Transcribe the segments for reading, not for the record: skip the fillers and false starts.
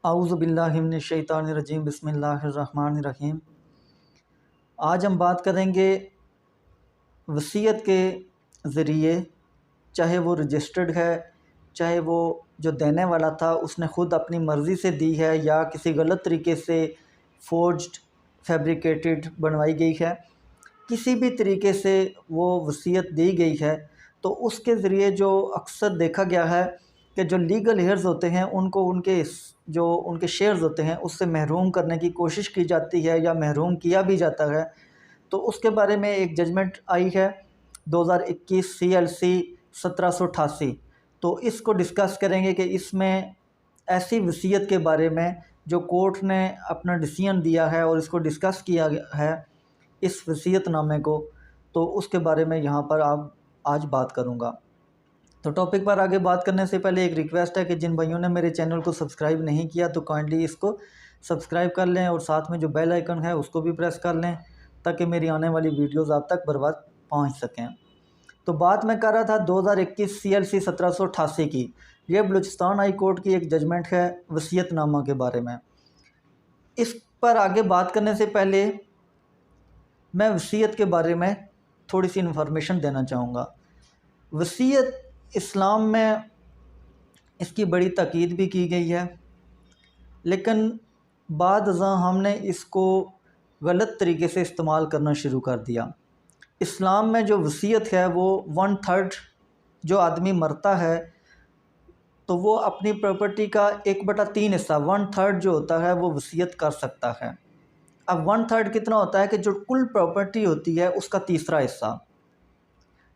आऊज़ु बिल्लाहि मिनश शैतानिर रजीम बिस्मिल्लाहिर रहमानिर रहीम। आज हम बात करेंगे वसीयत के ज़रिए, चाहे वो रजिस्टर्ड है, चाहे वो जो देने वाला था उसने ख़ुद अपनी मर्ज़ी से दी है या किसी गलत तरीके से फोर्ज्ड फैब्रिकेटेड बनवाई गई है, किसी भी तरीके से वो वसीयत दी गई है, तो उसके ज़रिए जो अक्सर देखा गया है कि जो लीगल हेयर्स होते हैं उनको जो उनके शेयर्स होते हैं उससे महरूम करने की कोशिश की जाती है या महरूम किया भी जाता है। तो उसके बारे में एक जजमेंट आई है 2021 CLC 1788। तो इसको डिस्कस करेंगे कि इसमें ऐसी वसीयत के बारे में जो कोर्ट ने अपना डिसीजन दिया है और इसको डिस्कस किया गया है इस वसीयतनामे को, तो उसके बारे में यहाँ पर आज बात करूँगा। तो टॉपिक पर आगे बात करने से पहले एक रिक्वेस्ट है कि जिन भाइयों ने मेरे चैनल को सब्सक्राइब नहीं किया तो काइंडली इसको सब्सक्राइब कर लें और साथ में जो बेल आइकन है उसको भी प्रेस कर लें ताकि मेरी आने वाली वीडियोस आप तक बर्बाद पहुंच सकें। तो बात मैं कर रहा था 2021 CLC 1788 की। यह बलूचिस्तान हाई कोर्ट की एक जजमेंट है वसीयतनामा के बारे में। इस पर आगे बात करने से पहले मैं वसीयत के बारे में थोड़ी सी इन्फॉर्मेशन देना चाहूँगा। वसीयत इस्लाम में इसकी बड़ी ताकीद भी की गई है, लेकिन बाद अज़ां हमने इसको गलत तरीके से इस्तेमाल करना शुरू कर दिया। इस्लाम में जो वसीयत है वो 1/3 जो आदमी मरता है तो वो अपनी प्रॉपर्टी का 1/3 हिस्सा 1/3 जो होता है वो वसीयत कर सकता है। अब 1/3 कितना होता है कि जो कुल प्रॉपर्टी होती है उसका तीसरा हिस्सा,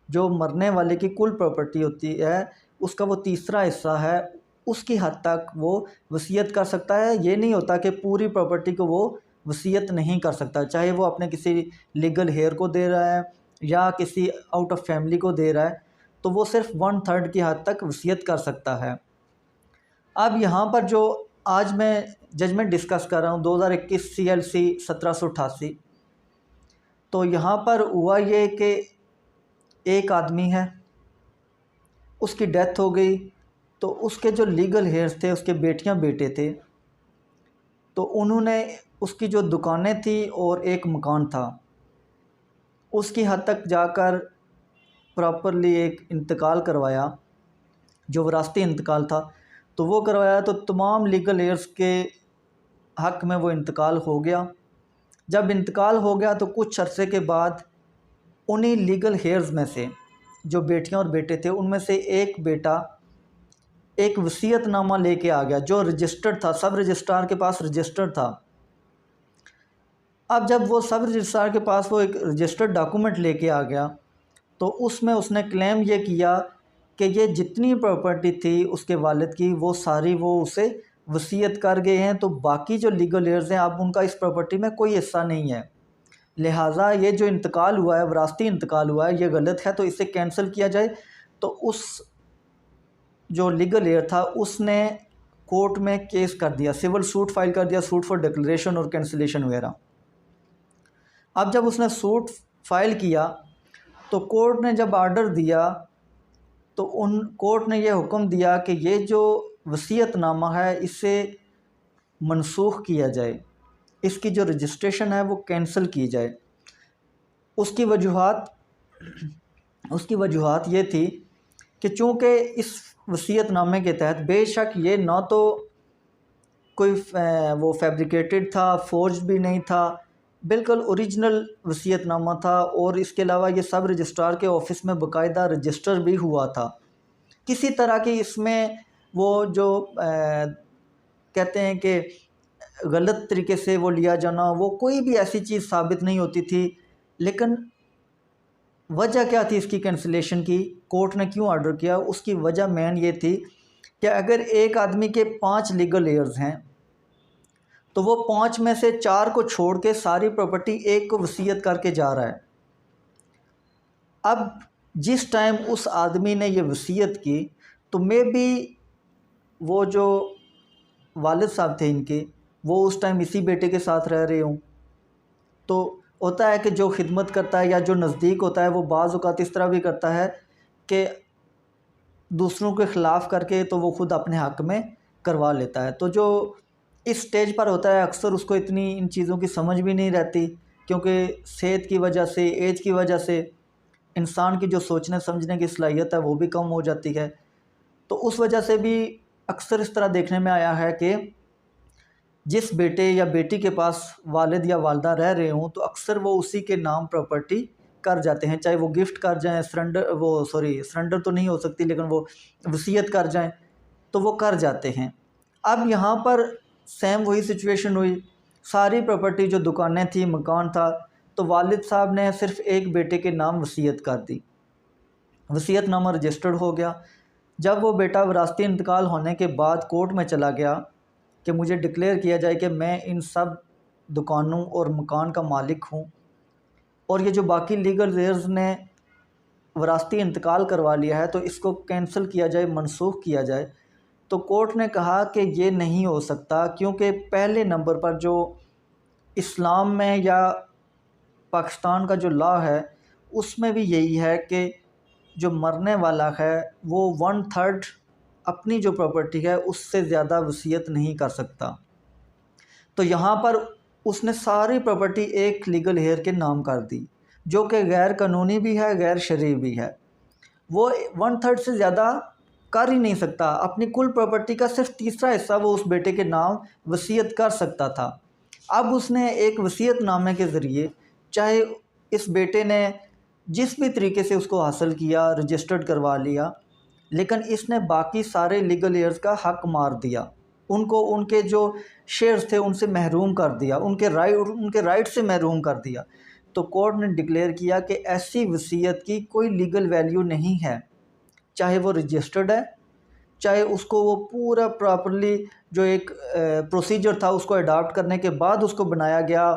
जो मरने वाले की कुल प्रॉपर्टी होती है उसका वो तीसरा हिस्सा है, उसकी हद तक वो वसीयत कर सकता है। ये नहीं होता कि पूरी प्रॉपर्टी को वो वसीयत नहीं कर सकता, चाहे वो अपने किसी लीगल हेयर को दे रहा है या किसी आउट ऑफ फैमिली को दे रहा है, तो वो सिर्फ 1/3 की हद तक वसीयत कर सकता है। अब यहाँ पर जो आज मैं जजमेंट डिस्कस कर रहा हूँ 2021 CLC 1788, तो यहाँ पर हुआ ये कि एक आदमी है, उसकी डेथ हो गई, तो उसके जो लीगल हेयर्स थे, उसके बेटियां बेटे थे, तो उन्होंने उसकी जो दुकानें थी और एक मकान था उसकी हद तक जाकर प्रॉपरली एक इंतकाल करवाया, जो विरासती इंतकाल था तो वो करवाया। तो तमाम लीगल हेयर्स के हक़ में वो इंतकाल हो गया। जब इंतकाल हो गया तो कुछ अरसे के बाद उन्हीं लीगल हेयर्स में से जो बेटियां और बेटे थे उनमें से एक बेटा एक वसीयतनामा लेके आ गया जो रजिस्टर्ड था, सब रजिस्ट्रार के पास रजिस्टर्ड था। अब जब वो सब रजिस्ट्रार के पास वो एक रजिस्टर्ड डॉक्यूमेंट लेके आ गया तो उसमें उसने क्लेम ये किया कि ये जितनी प्रॉपर्टी थी उसके वालिद की वो सारी वो उसे वसीयत कर गए हैं, तो बाकी जो लीगल हेयर्स हैं अब उनका इस प्रॉपर्टी में कोई हिस्सा नहीं है। लिहाजा ये जो इंतकाल हुआ है, विरासती इंतकाल हुआ है, ये गलत है, तो इसे कैंसिल किया जाए। तो उस जो लीगल हेयर था उसने कोर्ट में केस कर दिया, सिविल सूट फाइल कर दिया, सूट फॉर डिक्लेरेशन और कैंसिलेशन वगैरह। अब जब उसने सूट फाइल किया तो कोर्ट ने जब आर्डर दिया तो कोर्ट ने यह हुक्म दिया कि ये जो वसीयतनामा है इसे मनसूख किया जाए, इसकी जो रजिस्ट्रेशन है वो कैंसिल की जाए। उसकी वजूहात ये थी कि चूँकि इस वसीयतनामे के तहत बेशक ये ना तो कोई वो फैब्रिकेटेड था, फोर्ज भी नहीं था, बिल्कुल ओरिजिनल वसीयतनामा था, और इसके अलावा ये सब रजिस्ट्रार के ऑफ़िस में बाकायदा रजिस्टर भी हुआ था। किसी तरह की इसमें वो जो कहते हैं कि गलत तरीके से वो लिया जाना, वो कोई भी ऐसी चीज़ साबित नहीं होती थी। लेकिन वजह क्या थी इसकी कैंसिलेशन की, कोर्ट ने क्यों ऑर्डर किया, उसकी वजह मेन ये थी कि अगर एक आदमी के 5 लीगल हेयर्स हैं तो वो 5 में से 4 को छोड़ के सारी प्रॉपर्टी एक को वसीयत करके जा रहा है। अब जिस टाइम उस आदमी ने ये वसीयत की तो मे बी वो जो वालिद साहब थे इनके, वो उस टाइम इसी बेटे के साथ रह रहे हों। तो होता है कि जो खिदमत करता है या जो नज़दीक होता है वो बाज़ औक़ात इस तरह भी करता है कि दूसरों के ख़िलाफ़ करके तो वो ख़ुद अपने हक़ में करवा लेता है। तो जो इस स्टेज पर होता है अक्सर उसको इतनी इन चीज़ों की समझ भी नहीं रहती, क्योंकि सेहत की वजह से, एज की वजह से इंसान की जो सोचने समझने की सलाहियत है वो भी कम हो जाती है। तो उस वजह से भी अक्सर इस तरह देखने में आया है कि जिस बेटे या बेटी के पास वालिद या वालदा रह रहे हों तो अक्सर वो उसी के नाम प्रॉपर्टी कर जाते हैं, चाहे वो गिफ्ट कर जाएं, सरेंडर तो नहीं हो सकती, लेकिन वो वसीयत कर जाएं तो वो कर जाते हैं। अब यहाँ पर सेम वही सिचुएशन हुई, सारी प्रॉपर्टी जो दुकानें थी, मकान था, तो वालिद साहब ने सिर्फ एक बेटे के नाम वसीयत कर दी, वसीयतनामा रजिस्टर्ड हो गया। जब वो बेटा विरासती इंतकाल होने के बाद कोर्ट में चला गया कि मुझे डिक्लेयर किया जाए कि मैं इन सब दुकानों और मकान का मालिक हूँ, और ये जो बाकी लीगल हेयर्स ने विरासती इंतकाल करवा लिया है तो इसको कैंसिल किया जाए, मनसूख किया जाए, तो कोर्ट ने कहा कि ये नहीं हो सकता, क्योंकि पहले नंबर पर जो इस्लाम में या पाकिस्तान का जो लॉ है उसमें भी यही है कि जो मरने वाला है वो 1/3 अपनी जो प्रॉपर्टी है उससे ज़्यादा वसीयत नहीं कर सकता। तो यहाँ पर उसने सारी प्रॉपर्टी एक लीगल हेयर के नाम कर दी, जो कि गैर कानूनी भी है, गैर शरई भी है। वो 1/3 से ज़्यादा कर ही नहीं सकता, अपनी कुल प्रॉपर्टी का सिर्फ तीसरा हिस्सा वो उस बेटे के नाम वसीयत कर सकता था। अब उसने एक वसीयतनामे के ज़रिए, चाहे इस बेटे ने जिस भी तरीके से उसको हासिल किया, रजिस्टर्ड करवा लिया, लेकिन इसने बाकी सारे लीगल हेयर्स का हक मार दिया, उनको उनके जो शेयर्स थे उनसे महरूम कर दिया, उनके राइट से महरूम कर दिया। तो कोर्ट ने डिक्लेयर किया कि ऐसी वसीयत की कोई लीगल वैल्यू नहीं है, चाहे वो रजिस्टर्ड है, चाहे उसको वो पूरा प्रॉपरली जो एक प्रोसीजर था उसको अडॉप्ट करने के बाद उसको बनाया गया,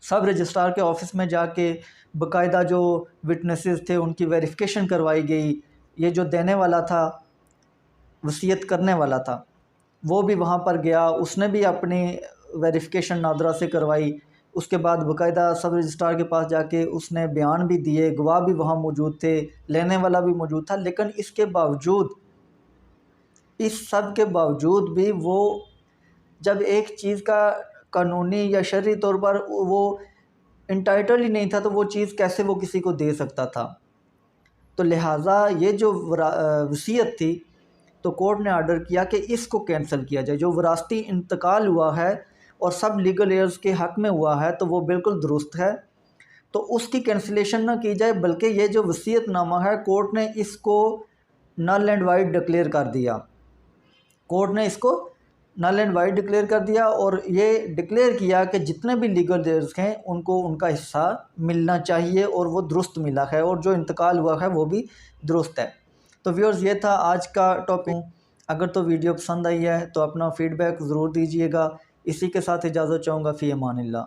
सब रजिस्ट्रार के ऑफिस में जाके बाकायदा जो विटनेसेस थे उनकी वेरिफिकेशन करवाई गई, ये जो देने वाला था, वसीयत करने वाला था, वो भी वहाँ पर गया, उसने भी अपनी वेरिफिकेशन नादरा से करवाई। उसके बाद बाकायदा सब रजिस्ट्रार के पास जाके उसने बयान भी दिए, गवाह भी वहाँ मौजूद थे, लेने वाला भी मौजूद था। लेकिन इसके बावजूद, इस सब के बावजूद भी वो जब एक चीज़ का कानूनी या शरई तौर पर वो इंटाइटल ही नहीं था तो वो चीज़ कैसे वो किसी को दे सकता था। तो लिहाजा ये जो वसीयत थी, तो कोर्ट ने आर्डर किया कि इसको कैंसिल किया जाए। जो विरासती इंतकाल हुआ है और सब लीगल हेयर्स के हक़ में हुआ है तो वो बिल्कुल दुरुस्त है, तो उसकी कैंसिलेशन ना की जाए, बल्कि ये जो वसीयतनामा है कोर्ट ने इसको नल एंड वाइड डिक्लेयर कर दिया। कोर्ट ने इसको नल एंड वाइड डिक्लेयर कर दिया और ये डिक्लेयर किया कि जितने भी लीगल हेयर्स हैं उनको उनका हिस्सा मिलना चाहिए, और वो दुरुस्त मिला है, और जो इंतकाल हुआ है वो भी दुरुस्त है। तो व्यूअर्स, ये था आज का टॉपिक। अगर तो वीडियो पसंद आई है तो अपना फ़ीडबैक ज़रूर दीजिएगा। इसी के साथ इजाज़त चाहूँगा। फ़ी अमानिल्लाह।